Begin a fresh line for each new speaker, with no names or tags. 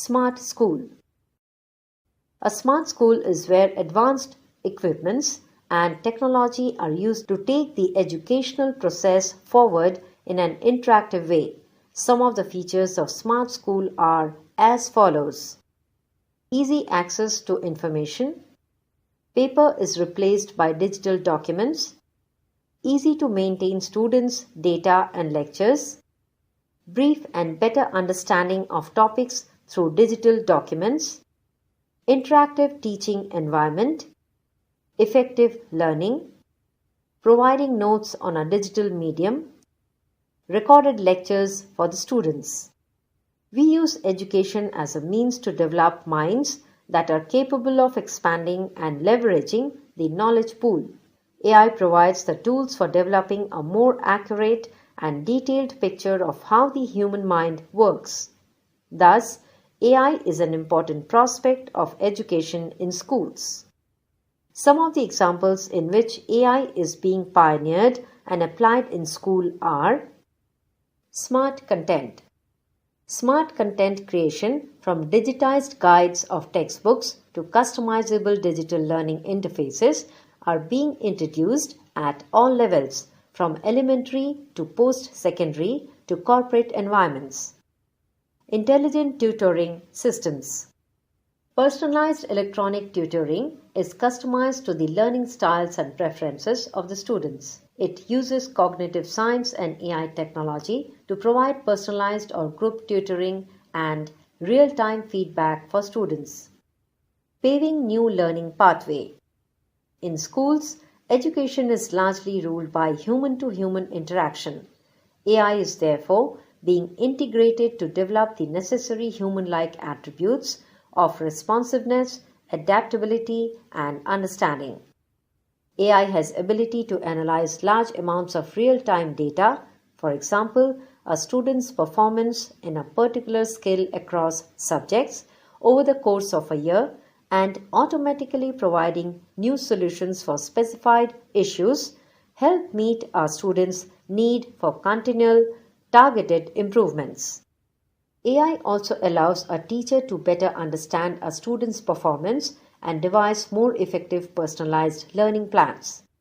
Smart school. A smart school is where advanced equipments and technology are used to take the educational process forward in an interactive way. Some of the features of smart school are as follows. Easy access to information. Paper is replaced by digital documents. Easy to maintain students' data and lectures. Brief and better understanding of topics through digital documents. Interactive teaching environment. Effective learning. Providing notes on a digital medium. Recorded lectures for the students. We use education as a means to develop minds that are capable of expanding and leveraging the knowledge pool. AI provides the tools for developing a more accurate and detailed picture of how the human mind works. Thus, AI is an important prospect of education in schools. Some of the examples in which AI is being pioneered and applied in school are smart content. Smart content creation, from digitized guides of textbooks to customizable digital learning interfaces, are being introduced at all levels, from elementary to post-secondary to corporate environments. Intelligent tutoring systems. Personalized electronic tutoring is customized to the learning styles and preferences of the students. It uses cognitive science and AI technology to provide personalized or group tutoring and real-time feedback for students. Paving new learning pathway. In schools, education is largely ruled by human-to-human interaction. AI is therefore being integrated to develop the necessary human-like attributes of responsiveness, adaptability, and understanding. AI has ability to analyze large amounts of real-time data, for example, a student's performance in a particular skill across subjects over the course of a year, and automatically providing new solutions for specified issues help meet our students' need for continual targeted improvements. AI also allows a teacher to better understand a student's performance and devise more effective personalized learning plans.